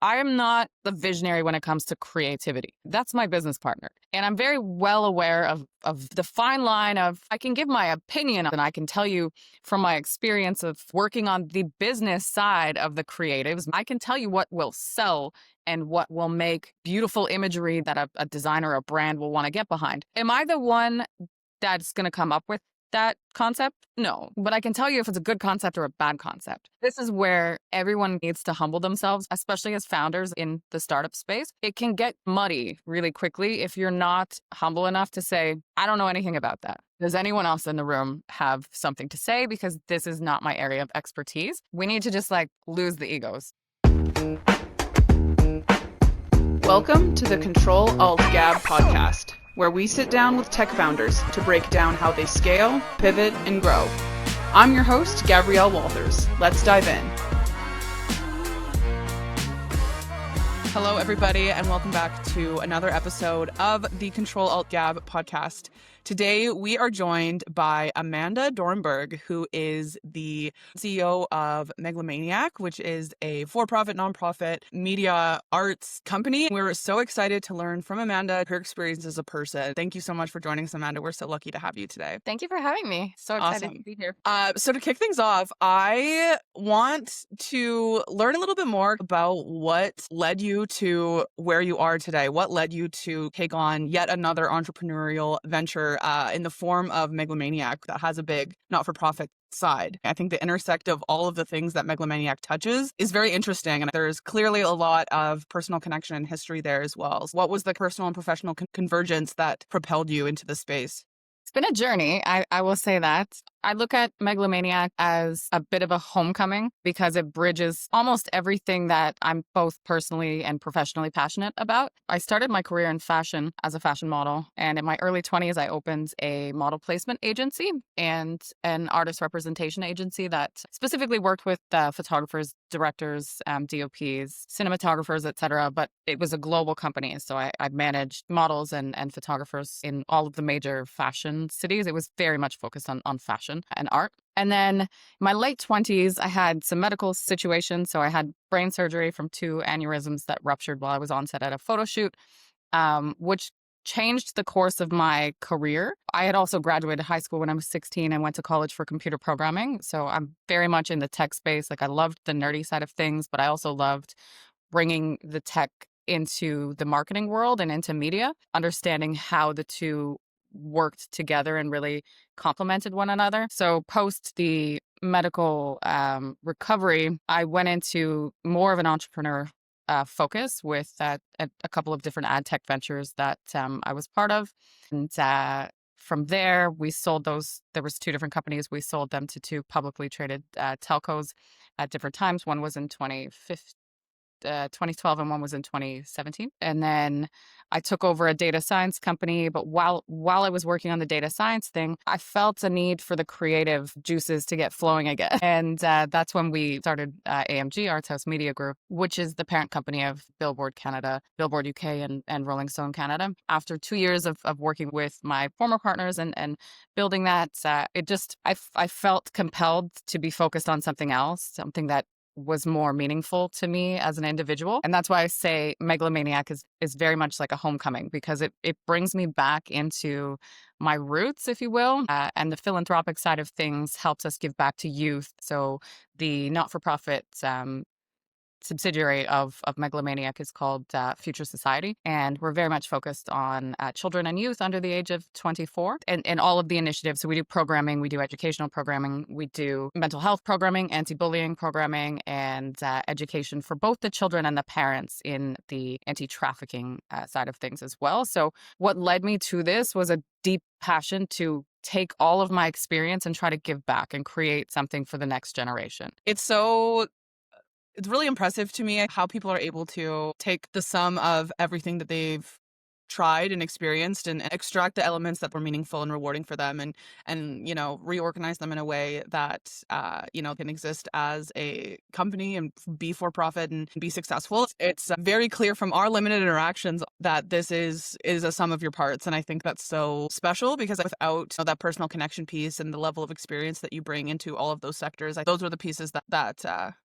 I am not the visionary when it comes to creativity. That's my business partner. And I'm very well aware of the fine line of I can give my opinion and I can tell you from my experience of working on the business side of the creatives, I can tell you what will sell and what will make beautiful imagery that a designer or a brand will want to get behind. Am I the one that's going to come up with that concept? No, but I can tell you if it's a good concept or a bad concept. This is where everyone needs to humble themselves, especially as founders in the startup space. It can get muddy really quickly if you're not humble enough to say, I don't know anything about that. Does anyone else in the room have something to say? Because this is not my area of expertise. We need to just lose the egos. Welcome to the CTRL ALT GAB podcast, where we sit down with tech founders to break down how they scale, pivot, and grow. I'm your host, Gabrielle Walthers. Let's dive in. Hello, everybody, and welcome back to another episode of the CTRL ALT GAB podcast. Today, we are joined by Amanda Dorenberg, who is the CEO of Megalomaniac, which is a for-profit, nonprofit media arts company. We're so excited to learn from Amanda, her experience as a person. Thank you so much for joining us, Amanda. We're so lucky to have you today. Thank you for having me. So excited Awesome. to be here. So to kick things off, I want to learn a little bit more about what led you to where you are today. What led you to take on yet another entrepreneurial venture in the form of Megalomaniac that has a big not-for-profit side. I think the intersect of all of the things that Megalomaniac touches is very interesting, and there's clearly a lot of personal connection and history there as well. So what was the personal and professional convergence that propelled you into the space? It's been a journey. I will say that. I look at Megalomaniac as a bit of a homecoming because it bridges almost everything that I'm both personally and professionally passionate about. I started my career in fashion as a fashion model, and in my early 20s, I opened a model placement agency and an artist representation agency that specifically worked with photographers, directors, DOPs, cinematographers, etc. But it was a global company, so I managed models and photographers in all of the major fashion cities. It was very much focused on fashion and art. And then in my late 20s, I had some medical situations. So I had brain surgery from 2 aneurysms that ruptured while I was on set at a photo shoot, which changed the course of my career. I had also graduated high school when I was 16 and went to college for computer programming. So I'm very much in the tech space. I loved the nerdy side of things, but I also loved bringing the tech into the marketing world and into media, understanding how the two worked together and really complemented one another. So post the medical recovery, I went into more of an entrepreneur focus with a couple of different ad tech ventures that I was part of. And from there, we sold those. There was 2 different companies. We sold them to 2 publicly traded telcos at different times. One was in 2012 and one was in 2017. And then I took over a data science company. But while I was working on the data science thing, I felt a need for the creative juices to get flowing again. And that's when we started AMG, Arts House Media Group, which is the parent company of Billboard Canada, Billboard UK, and Rolling Stone Canada. After 2 years of working with my former partners and building that, I felt compelled to be focused on something else, something that was more meaningful to me as an individual. And that's why I say Megalomaniac is very much like a homecoming, because it brings me back into my roots, if you will. And the philanthropic side of things helps us give back to youth. So the not-for-profit subsidiary of Megalomaniac is called Future Society. And we're very much focused on children and youth under the age of 24 and all of the initiatives. So we do programming, we do educational programming, we do mental health programming, anti-bullying programming, and education for both the children and the parents in the anti-trafficking side of things as well. So what led me to this was a deep passion to take all of my experience and try to give back and create something for the next generation. It's really impressive to me how people are able to take the sum of everything that they've tried and experienced and extract the elements that were meaningful and rewarding for them and reorganize them in a way that can exist as a company and be for profit and be successful. It's very clear from our limited interactions that this is a sum of your parts, and I think that's so special because without that personal connection piece and the level of experience that you bring into all of those sectors, those are the pieces that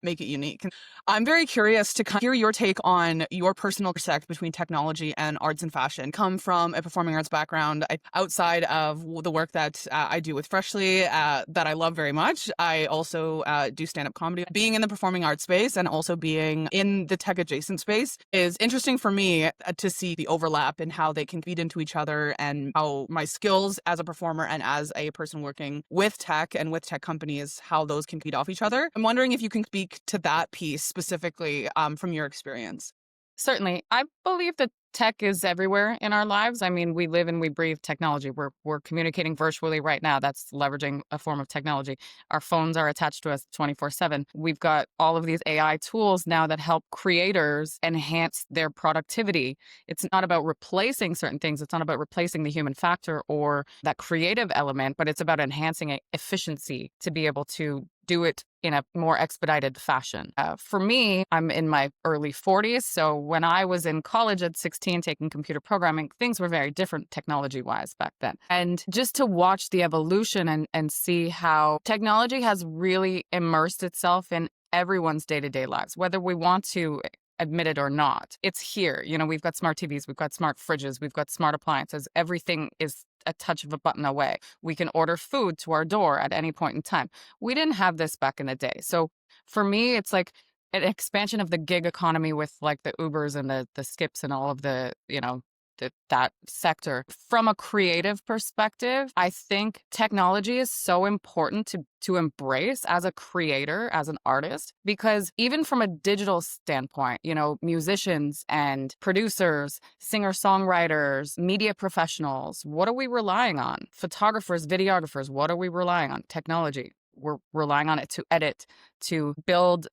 make it unique. I'm very curious to hear your take on your personal intersect between technology and arts and fashion. Come from a performing arts background. Outside of the work that I do with Freshly, that I love very much, I also do stand-up comedy. Being in the performing arts space and also being in the tech adjacent space is interesting for me to see the overlap and how they can feed into each other, and how my skills as a performer and as a person working with tech and with tech companies, how those can feed off each other. I'm wondering if you can speak to that piece specifically from your experience. Certainly. I believe that tech is everywhere in our lives. I mean, we live and we breathe technology. We're communicating virtually right now. That's leveraging a form of technology. Our phones are attached to us 24/7. We've got all of these AI tools now that help creators enhance their productivity. It's not about replacing certain things. It's not about replacing the human factor or that creative element, but it's about enhancing efficiency to be able to do it in a more expedited fashion. For me, I'm in my early 40s. So when I was in college at 16 taking computer programming, things were very different technology-wise back then. And just to watch the evolution and see how technology has really immersed itself in everyone's day-to-day lives, whether we want to admit it or not. It's here. We've got smart TVs, we've got smart fridges, we've got smart appliances. Everything is a touch of a button away. We can order food to our door at any point in time. We didn't have this back in the day. So for me, it's like an expansion of the gig economy with like the Ubers and the Skips and all of that sector. From a creative perspective, I think technology is so important to embrace as a creator, as an artist, because even from a digital standpoint, musicians and producers, singer-songwriters, media professionals, what are we relying on? Photographers, videographers, what are we relying on? Technology. We're relying on it to edit, to build,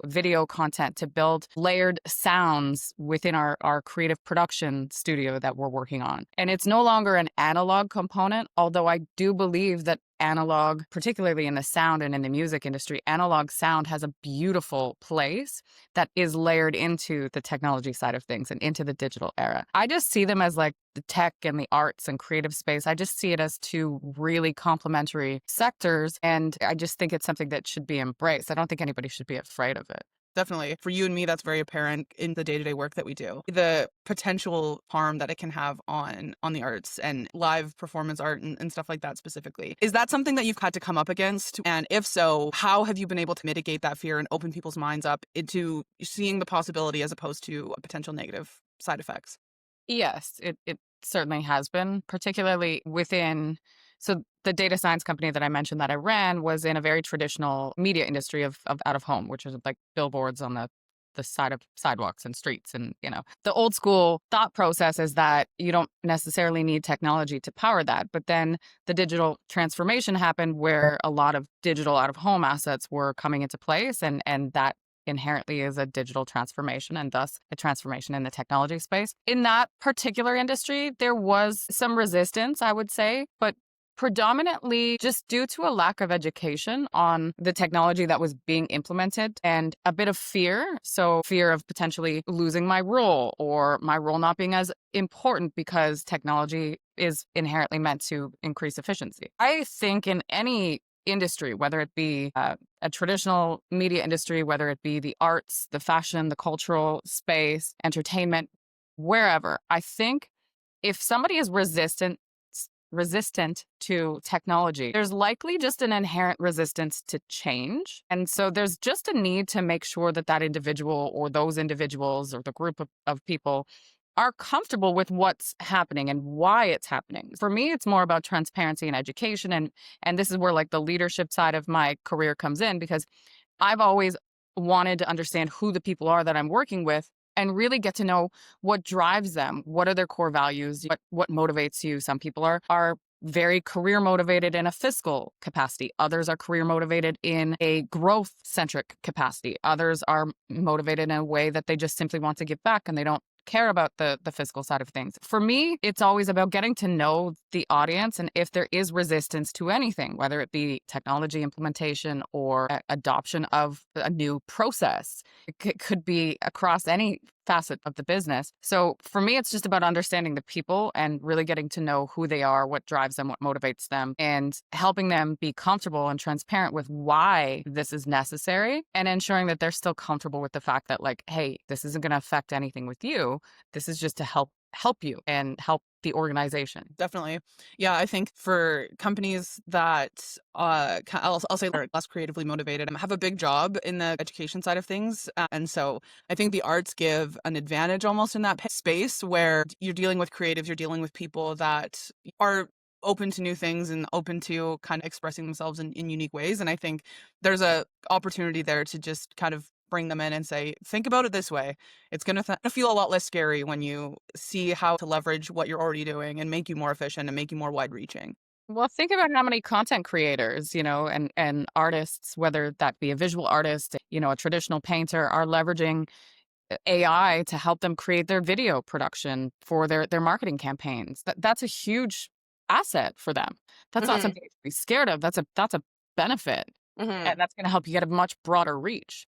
video content, to build layered sounds within our creative production studio that we're working on. And it's no longer an analog component, although I do believe that analog, particularly in the sound and in the music industry, analog sound has a beautiful place that is layered into the technology side of things and into the digital era. I just see them as like the tech and the arts and creative space. I just see it as two really complementary sectors. And I just think it's something that should be embraced. I don't think anybody should be afraid of it. Definitely. For you and me, that's very apparent in the day-to-day work that we do. The potential harm that it can have on the arts and live performance art and stuff like that specifically. Is that something that you've had to come up against? And if so, how have you been able to mitigate that fear and open people's minds up into seeing the possibility as opposed to potential negative side effects? Yes, it certainly has been, particularly within. So the data science company that I mentioned that I ran was in a very traditional media industry of out of home, which is like billboards on the side of sidewalks and streets. And, the old school thought process is that you don't necessarily need technology to power that. But then the digital transformation happened where a lot of digital out of home assets were coming into place. And that inherently is a digital transformation and thus a transformation in the technology space. In that particular industry, there was some resistance, I would say, but predominantly just due to a lack of education on the technology that was being implemented and a bit of fear. So fear of potentially losing my role or my role not being as important because technology is inherently meant to increase efficiency. I think in any industry, whether it be a traditional media industry, whether it be the arts, the fashion, the cultural space, entertainment, wherever, I think if somebody is resistant to technology, there's likely just an inherent resistance to change. And so there's just a need to make sure that that individual or those individuals or the group of people are comfortable with what's happening and why it's happening. For me, it's more about transparency and education. And this is where like the leadership side of my career comes in, because I've always wanted to understand who the people are that I'm working with and really get to know what drives them. What are their core values? What motivates you? Some people are very career motivated in a fiscal capacity. Others are career motivated in a growth centric capacity. Others are motivated in a way that they just simply want to give back and they don't care about the fiscal side of things. For me, it's always about getting to know the audience, and if there is resistance to anything, whether it be technology implementation or adoption of a new process, it could be across any facet of the business. So for me, it's just about understanding the people and really getting to know who they are, what drives them, what motivates them, and helping them be comfortable and transparent with why this is necessary, and ensuring that they're still comfortable with the fact that, like, hey, this isn't going to affect anything with you. This is just to help you and help the organization. Definitely. Yeah, I think for companies that I'll say are less creatively motivated, have a big job in the education side of things. And so I think the arts give an advantage almost in that space where you're dealing with creatives, you're dealing with people that are open to new things and open to kind of expressing themselves in unique ways. And I think there's a opportunity there to just kind of bring them in and say, think about it this way. It's going to feel a lot less scary when you see how to leverage what you're already doing and make you more efficient and make you more wide reaching. Well, think about how many content creators, and artists, whether that be a visual artist, a traditional painter, are leveraging AI to help them create their video production for their marketing campaigns. That's a huge asset for them. That's not Mhm. something to be scared of. That's a benefit, Mhm. and that's going to help you get a much broader reach.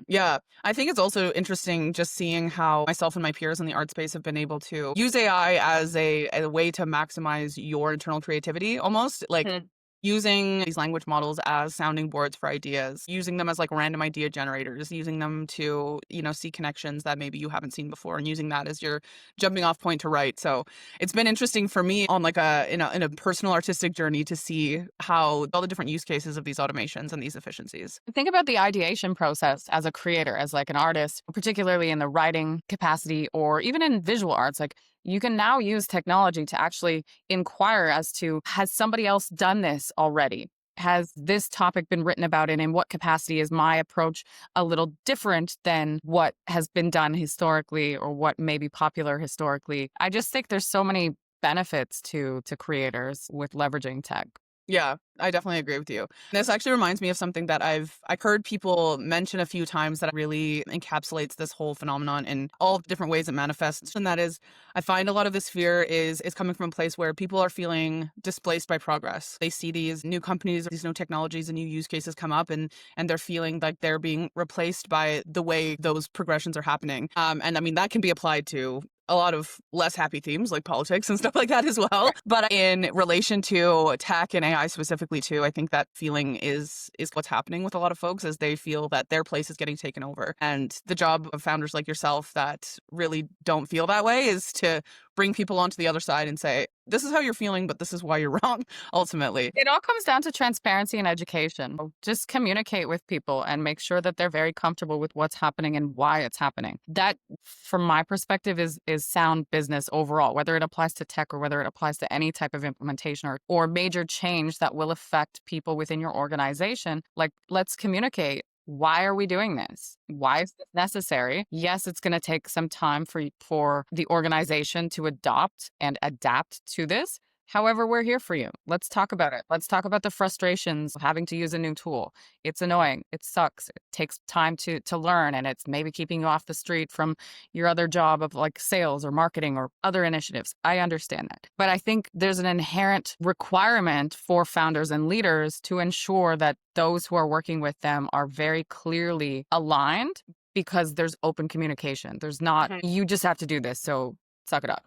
Yeah. I think it's also interesting just seeing how myself and my peers in the art space have been able to use AI as a way to maximize your internal creativity almost. Like Mhm. using these language models as sounding boards for ideas, using them as like random idea generators, using them to, see connections that maybe you haven't seen before and using that as your jumping off point to write. So it's been interesting for me on like in a personal artistic journey to see how all the different use cases of these automations and these efficiencies. Think about the ideation process as a creator, as like an artist, particularly in the writing capacity or even in visual arts. Like, you can now use technology to actually inquire as to, has somebody else done this already? Has this topic been written about, and in what capacity is my approach a little different than what has been done historically or what may be popular historically? I just think there's so many benefits to creators with leveraging tech. Yeah, I definitely agree with you. This actually reminds me of something that I've heard people mention a few times that really encapsulates this whole phenomenon in all the different ways it manifests. And that is, I find a lot of this fear is coming from a place where people are feeling displaced by progress. They see these new companies, these new technologies and new use cases come up, and they're feeling like they're being replaced by the way those progressions are happening. And I mean, that can be applied to a lot of less happy themes like politics and stuff like that as well. But in relation to tech and AI specifically too, I think that feeling is what's happening with a lot of folks as they feel that their place is getting taken over. And the job of founders like yourself that really don't feel that way is to bring people onto the other side and say, this is how you're feeling, but this is why you're wrong, ultimately. It all comes down to transparency and education. Just communicate with people and make sure that they're very comfortable with what's happening and why it's happening. That, from my perspective, is sound business overall, whether it applies to tech or whether it applies to any type of implementation or major change that will affect people within your organization. Like, let's communicate. Why are we doing this? Why is this necessary? Yes, it's going to take some time for the organization to adopt and adapt to this. However, we're here for you. Let's talk about it. Let's talk about the frustrations of having to use a new tool. It's annoying. It sucks. It takes time to learn, and it's maybe keeping you off the street from your other job of like sales or marketing or other initiatives. I understand that. But I think there's an inherent requirement for founders and leaders to ensure that those who are working with them are very clearly aligned, because there's open communication. There's not, Mhm. you just have to do this, so suck it up.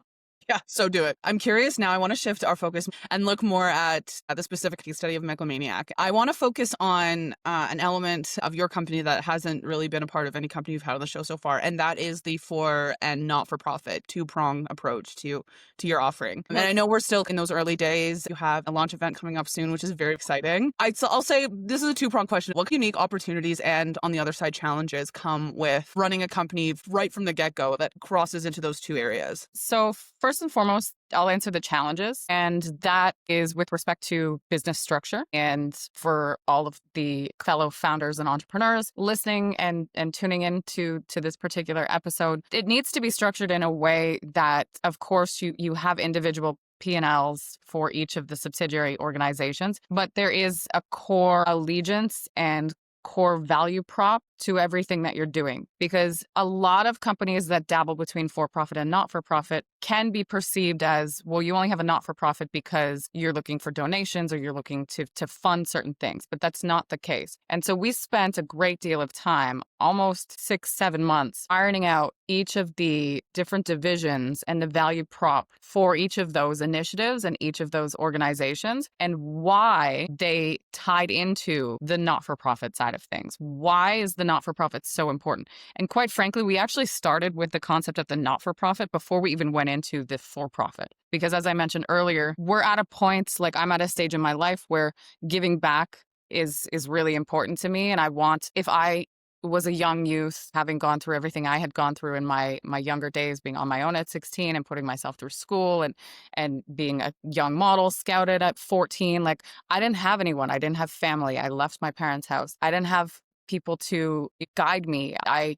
Yeah, so do it. I'm curious now. I want to shift our focus and look more at the specific case study of Megalomaniac. I want to focus on an element of your company that hasn't really been a part of any company you've had on the show so far, and that is the for and not for profit two-prong approach to your offering. And I know we're still in those early days. You have a launch event coming up soon, which is very exciting. I'll say this is a two-prong question. What unique opportunities and on the other side challenges come with running a company right from the get-go that crosses into those two areas? So first and foremost, I'll answer the challenges, and that is with respect to business structure. And for all of the fellow founders and entrepreneurs listening and tuning in to this particular episode, it needs to be structured in a way that, of course, you have individual P&Ls for each of the subsidiary organizations, but there is a core allegiance and core value prop to everything that you're doing, because a lot of companies that dabble between for-profit and not-for-profit can be perceived as, well, you only have a not-for-profit because you're looking for donations or you're looking to fund certain things, but that's not the case. And so we spent a great deal of time, almost 6-7 months, ironing out each of the different divisions and the value prop for each of those initiatives and each of those organizations, and why they tied into the not-for-profit side of things. Why is the not-for-profit so important? And quite frankly, we actually started with the concept of the not-for-profit before we even went into the for-profit. Because as I mentioned earlier, we're at a point, like I'm at a stage in my life where giving back is really important to me. And I want, if I was a young youth, having gone through everything I had gone through in my younger days, being on my own at 16 and putting myself through school and being a young model, scouted at 14, like I didn't have anyone. I didn't have family. I left my parents' house. I didn't have people to guide me. I,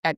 at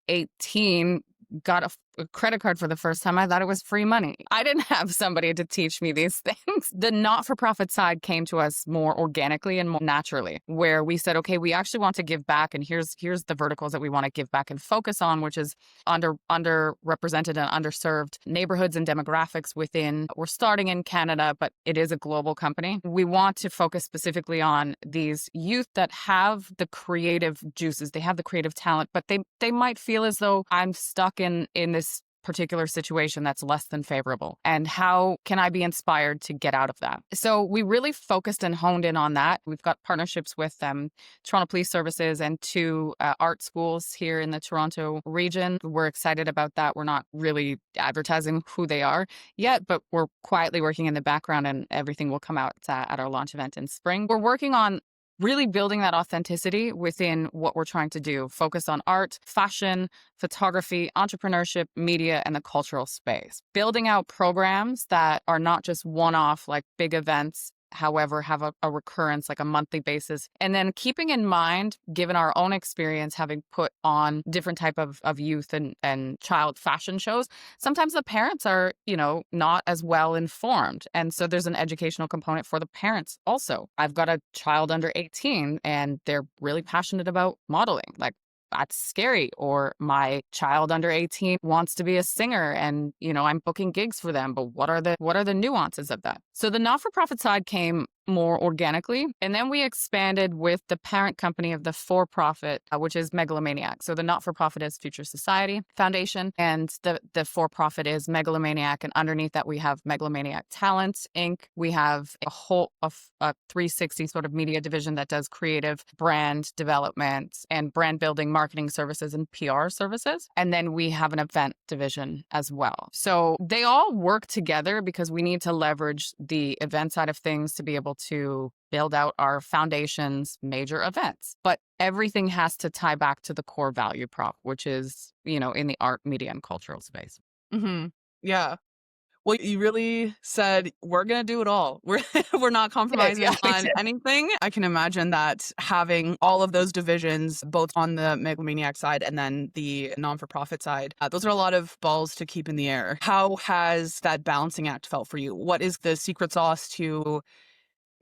18, got a credit card for the first time. I thought it was free money. I didn't have somebody to teach me these things. The not-for-profit side came to us more organically and more naturally, where we said, okay, we actually want to give back, and here's the verticals that we want to give back and focus on, which is underrepresented and underserved neighborhoods and demographics within. We're starting in Canada, but it is a global company. We want to focus specifically on these youth that have the creative juices, they have the creative talent, but they might feel as though I'm stuck in this particular situation that's less than favorable. And how can I be inspired to get out of that? So we really focused and honed in on that. We've got partnerships with Toronto Police Services and 2 art schools here in the Toronto region. We're excited about that. We're not really advertising who they are yet, but we're quietly working in the background, and everything will come out at our launch event in spring. We're working on really building that authenticity within what we're trying to do. Focus on art, fashion, photography, entrepreneurship, media, and the cultural space. Building out programs that are not just one-off, like big events, however, have a recurrence, like a monthly basis. And then keeping in mind, given our own experience, having put on different type of youth and child fashion shows, sometimes the parents are, not as well informed. And so there's an educational component for the parents also. I've got a child under 18 and they're really passionate about modeling. Like, that's scary. Or my child under 18 wants to be a singer and, I'm booking gigs for them, but what are the nuances of that? So the not-for-profit side came more organically. And then we expanded with the parent company of the for-profit, which is Megalomaniac. So the not-for-profit is Future Society Foundation, and the for-profit is Megalomaniac. And underneath that, we have Megalomaniac Talent Inc. We have a whole of a 360 sort of media division that does creative brand development and brand building, marketing services, and PR services. And then we have an event division as well. So they all work together because we need to leverage the event side of things to be able to build out our foundation's major events. But everything has to tie back to the core value prop, which is, in the art, media, and cultural space. Mm-hmm. Yeah. Well, you really said we're going to do it all. We're not compromising on anything. I can imagine that having all of those divisions, both on the Megalomaniac side and then the non-for-profit side, those are a lot of balls to keep in the air. How has that balancing act felt for you? What is the secret sauce to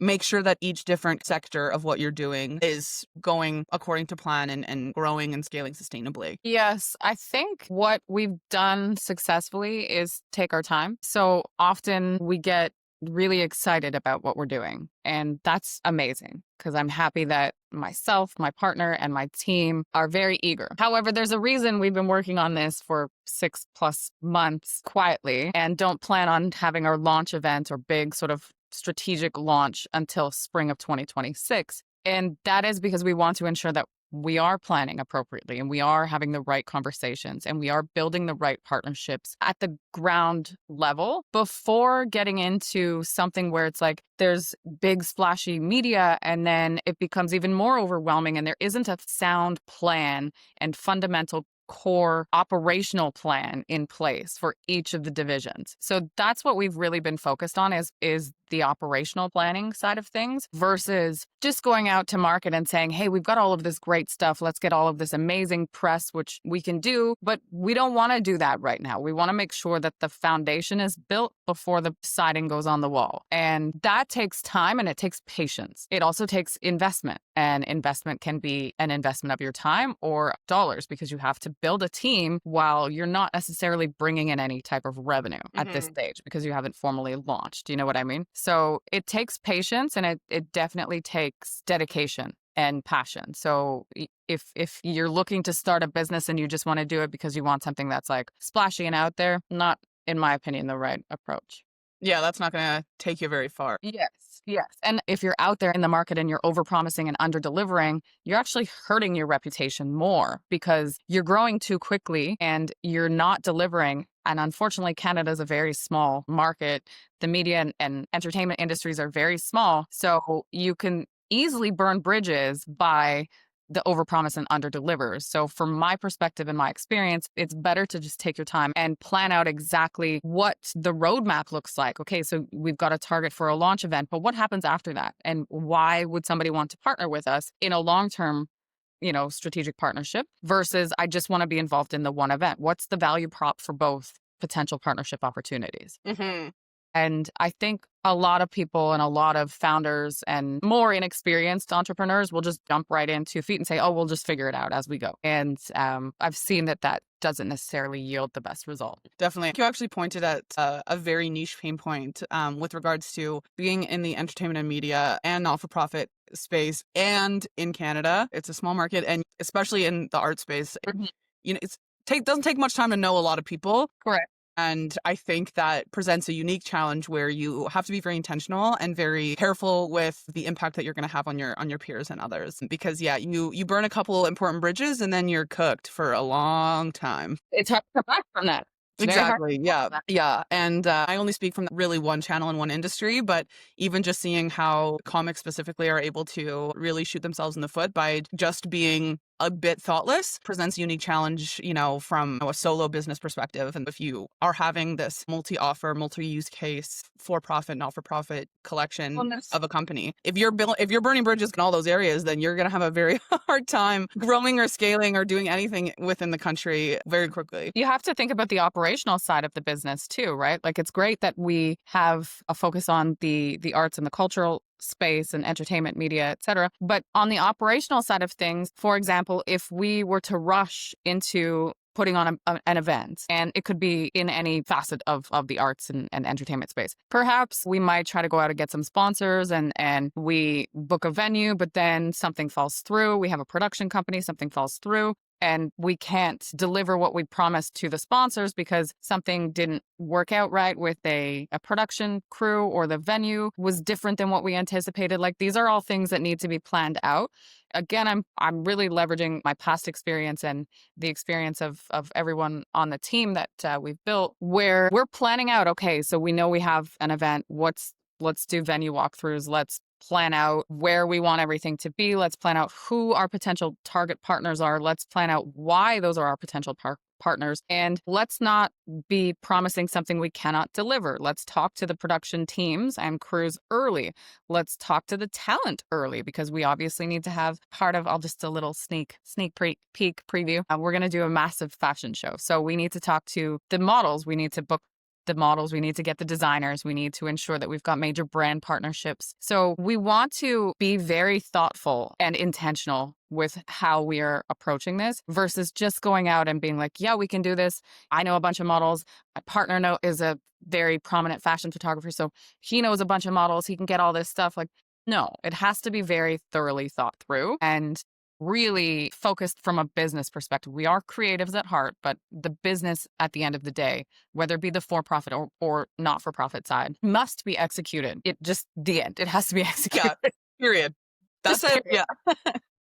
make sure that each different sector of what you're doing is going according to plan and growing and scaling sustainably? Yes, I think what we've done successfully is take our time. So often we get really excited about what we're doing, and that's amazing because I'm happy that myself, my partner, and my team are very eager. However, there's a reason we've been working on this for 6+ months quietly and don't plan on having our launch event or big sort of strategic launch until spring of 2026. And that is because we want to ensure that we are planning appropriately and we are having the right conversations and we are building the right partnerships at the ground level before getting into something where it's like there's big splashy media and then it becomes even more overwhelming and there isn't a sound plan and fundamental core operational plan in place for each of the divisions. So that's what we've really been focused on is the operational planning side of things versus just going out to market and saying, hey, we've got all of this great stuff. Let's get all of this amazing press, which we can do, but we don't want to do that right now. We want to make sure that the foundation is built before the siding goes on the wall. And that takes time and it takes patience. It also takes investment, and investment can be an investment of your time or dollars because you have to build a team while you're not necessarily bringing in any type of revenue at this stage because you haven't formally launched. Do you know what I mean? So it takes patience and it definitely takes dedication and passion. So if you're looking to start a business and you just want to do it because you want something that's like splashy and out there, not, in my opinion, the right approach. Yeah, that's not going to take you very far. Yes, yes. And if you're out there in the market and you're overpromising and underdelivering, you're actually hurting your reputation more because you're growing too quickly and you're not delivering. And unfortunately, Canada is a very small market. The media and entertainment industries are very small. So you can easily burn bridges by the overpromise and underdelivers. So from my perspective and my experience, it's better to just take your time and plan out exactly what the roadmap looks like. Okay, so we've got a target for a launch event, but what happens after that? And why would somebody want to partner with us in a long-term, strategic partnership versus I just want to be involved in the one event? What's the value prop for both potential partnership opportunities? And I think a lot of people and a lot of founders and more inexperienced entrepreneurs will just jump right in 2 feet and say, oh, we'll just figure it out as we go. And I've seen that doesn't necessarily yield the best result. Definitely. You actually pointed at a very niche pain point with regards to being in the entertainment and media and not-for-profit space and in Canada. It's a small market, and especially in the art space, it doesn't take much time to know a lot of people. Correct. And I think that presents a unique challenge where you have to be very intentional and very careful with the impact that you're going to have on your peers and others. Because you burn a couple important bridges and then you're cooked for a long time. It's hard to come back from that. Exactly. Yeah. And I only speak from really one channel in one industry, but even just seeing how comics specifically are able to really shoot themselves in the foot by just being a bit thoughtless presents a unique challenge, from a solo business perspective. And if you are having this multi-offer, multi-use case, for-profit, not-for-profit collection of a company, if you're burning bridges in all those areas, then you're going to have a very hard time growing or scaling or doing anything within the country very quickly. You have to think about the operational side of the business too, right? Like it's great that we have a focus on the arts and the cultural space and entertainment, media, et cetera. But on the operational side of things, for example, if we were to rush into putting on an event, and it could be in any facet of the arts and entertainment space, perhaps we might try to go out and get some sponsors and we book a venue, but then something falls through. We have a production company, something falls through. And we can't deliver what we promised to the sponsors because something didn't work out right with a production crew, or the venue was different than what we anticipated. Like these are all things that need to be planned out. Again, I'm really leveraging my past experience and the experience of everyone on the team that we've built, where we're planning out, okay, so we know we have an event. Let's do venue walkthroughs. Let's plan out where we want everything to be. Let's plan out who our potential target partners are. Let's plan out why those are our potential partners. And let's not be promising something we cannot deliver. Let's talk to the production teams and crews early. Let's talk to the talent early because we obviously need to have part of, a little sneak peek preview. We're going to do a massive fashion show. So we need to talk to the models. We need to book the models, we need to get the designers, we need to ensure that we've got major brand partnerships. So we want to be very thoughtful and intentional with how we are approaching this versus just going out and being like, yeah, we can do this. I know a bunch of models. My partner is a very prominent fashion photographer, so he knows a bunch of models. He can get all this stuff. Like, no, it has to be very thoroughly thought through and really focused from a business perspective. We are creatives at heart, but the business at the end of the day, whether it be the for-profit or not-for-profit side, must be executed. The end. It has to be executed. Yeah, period. That's it. Yeah.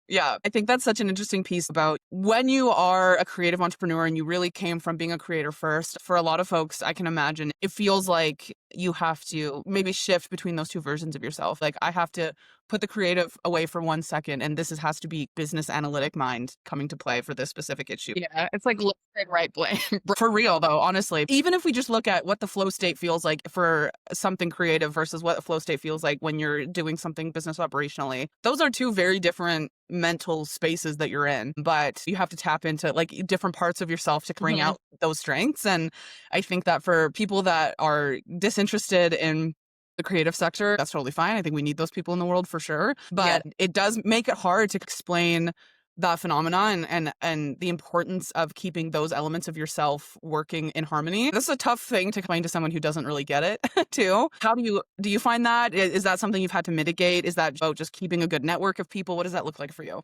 Yeah, I think that's such an interesting piece about when you are a creative entrepreneur and you really came from being a creator first. For a lot of folks, I can imagine it feels like you have to maybe shift between those two versions of yourself. Like, I have to put the creative away for 1 second, and has to be business analytic mind coming to play for this specific issue. Yeah, it's like left and right brain. For real, though, honestly, even if we just look at what the flow state feels like for something creative versus what the flow state feels like when you're doing something business operationally, those are two very different mental spaces that you're in, but you have to tap into like different parts of yourself to bring out those strengths. And I think that for people that are disinterested in the creative sector, that's totally fine. I think we need those people in the world for sure, but it does make it hard to explain that phenomenon and the importance of keeping those elements of yourself working in harmony. This is a tough thing to explain to someone who doesn't really get it too. How do you find that? Is that something you've had to mitigate? Is that about just keeping a good network of people? What does that look like for you?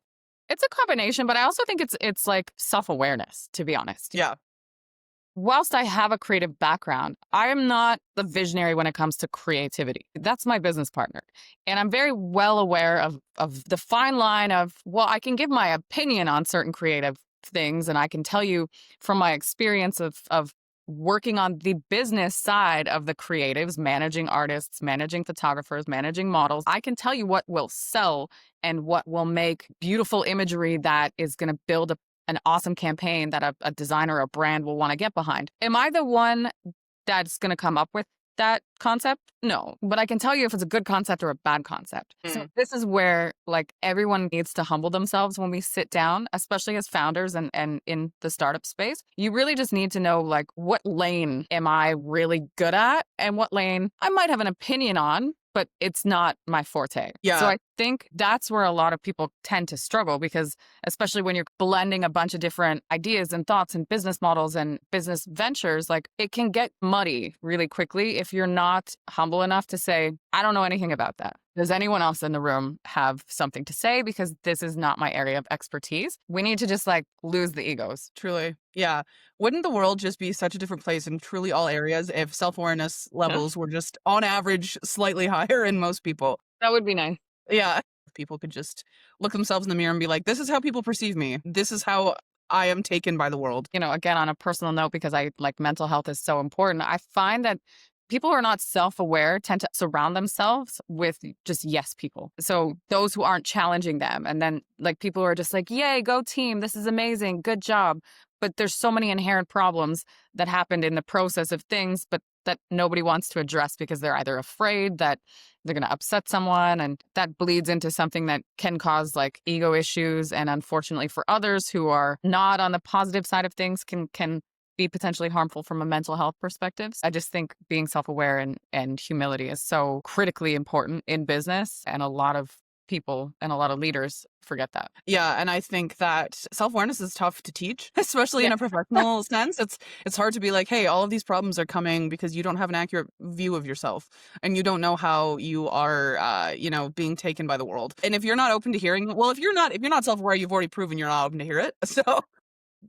It's a combination, but I also think it's like self-awareness, to be honest. Yeah. Whilst I have a creative background, I am not the visionary when it comes to creativity. That's my business partner. And I'm very well aware of the fine line of, well, I can give my opinion on certain creative things, and I can tell you from my experience of working on the business side of the creatives, managing artists, managing photographers, managing models, I can tell you what will sell and what will make beautiful imagery that is going to build an awesome campaign that a designer or a brand will want to get behind. Am I the one that's going to come up with that concept? No, but I can tell you if it's a good concept or a bad concept. So this is where like everyone needs to humble themselves when we sit down, especially as founders and in the startup space. You really just need to know like what lane am I really good at and what lane I might have an opinion on, but it's not my forte. Yeah. So I think that's where a lot of people tend to struggle because especially when you're blending a bunch of different ideas and thoughts and business models and business ventures, like it can get muddy really quickly if you're not humble enough to say, I don't know anything about that. Does anyone else in the room have something to say? Because this is not my area of expertise. We need to just like lose the egos. Truly. Yeah. Wouldn't the world just be such a different place in truly all areas if self-awareness levels were just on average slightly higher in most people? That would be nice. Yeah. People could just look themselves in the mirror and be like, this is how people perceive me. This is how I am taken by the world. You know, again, on a personal note, because I like mental health is so important, I find that people who are not self-aware tend to surround themselves with just yes people. So those who aren't challenging them. And then like people who are just like, yay, go team. This is amazing. Good job. But there's so many inherent problems that happened in the process of things, but that nobody wants to address because they're either afraid that they're going to upset someone. And that bleeds into something that can cause like ego issues. And unfortunately for others who are not on the positive side of things can be potentially harmful from a mental health perspective. I just think being self-aware and humility is so critically important in business, and a lot of people and a lot of leaders forget that. Yeah, and I think that self-awareness is tough to teach, especially in a professional sense. It's hard to be like, hey, all of these problems are coming because you don't have an accurate view of yourself and you don't know how you are being taken by the world. And if you're not open to hearing, well, if you're not self-aware, you've already proven you're not open to hear it. So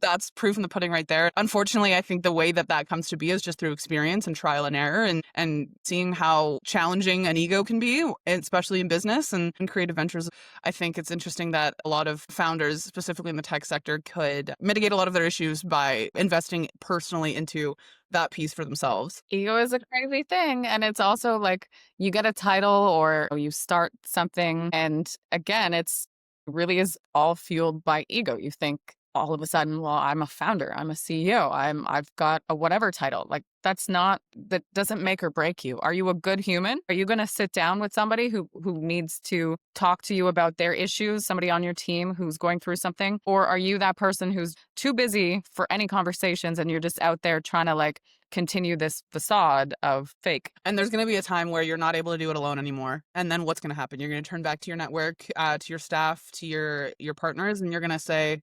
that's proof in the pudding right there. Unfortunately, I think the way that comes to be is just through experience and trial and error and seeing how challenging an ego can be, especially in business and creative ventures. I think it's interesting that a lot of founders, specifically in the tech sector, could mitigate a lot of their issues by investing personally into that piece for themselves. Ego is a crazy thing. And it's also like you get a title or you start something. And again, it's really is all fueled by ego. You think, all of a sudden, well, I'm a founder, I'm a CEO, I've got a whatever title. Like that doesn't make or break you. Are you a good human? Are you going to sit down with somebody who needs to talk to you about their issues, somebody on your team who's going through something? Or are you that person who's too busy for any conversations and you're just out there trying to like continue this facade of fake? And there's going to be a time where you're not able to do it alone anymore. And then what's going to happen? You're going to turn back to your network, to your staff, to your partners, and you're going to say,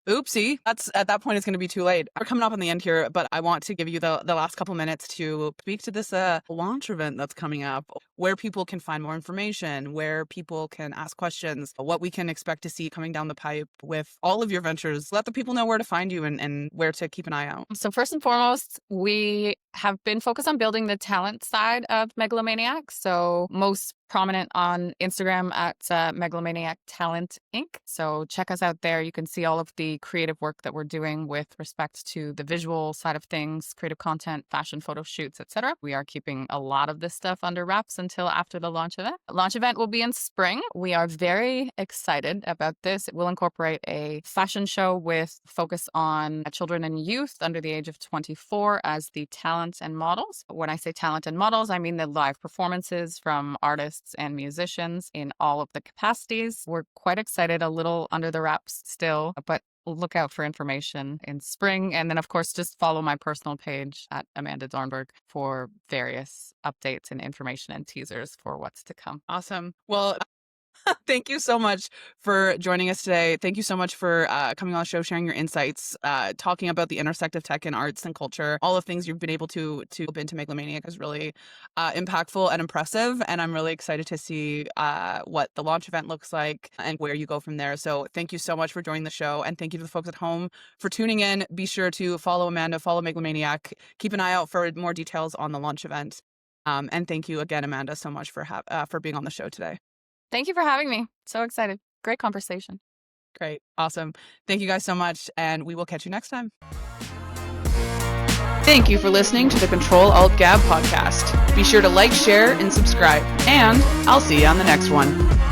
oopsie, at that point, it's going to be too late. We're coming up on the end here, but I want to give you the last couple minutes to speak to this launch event that's coming up, where people can find more information, where people can ask questions, what we can expect to see coming down the pipe with all of your ventures. Let the people know where to find you and where to keep an eye out. So first and foremost, we have been focused on building the talent side of Megalomaniac. So most prominent on Instagram at Megalomaniac Talent Inc. So check us out there. You can see all of the creative work that we're doing with respect to the visual side of things, creative content, fashion photo shoots, etc. We are keeping a lot of this stuff under wraps until after the launch event. The launch event will be in spring. We are very excited about this. It will incorporate a fashion show with focus on children and youth under the age of 24 as the talent and models. When I say talent and models, I mean the live performances from artists and musicians in all of the capacities. We're quite excited, a little under the wraps still, but look out for information in spring. And then, of course, just follow my personal page at Amanda Dorenberg for various updates and information and teasers for what's to come. Awesome. Well, thank you so much for joining us today. Thank you so much for coming on the show, sharing your insights, talking about the intersect of tech and arts and culture. All the things you've been able to loop into Megalomaniac is really impactful and impressive. And I'm really excited to see what the launch event looks like and where you go from there. So thank you so much for joining the show. And thank you to the folks at home for tuning in. Be sure to follow Amanda, follow Megalomaniac. Keep an eye out for more details on the launch event. And thank you again, Amanda, so much for being on the show today. Thank you for having me. So excited. Great conversation. Great. Awesome. Thank you guys so much, and we will catch you next time. Thank you for listening to the CTRL ALT GAB podcast. Be sure to like, share, and subscribe, and I'll see you on the next one.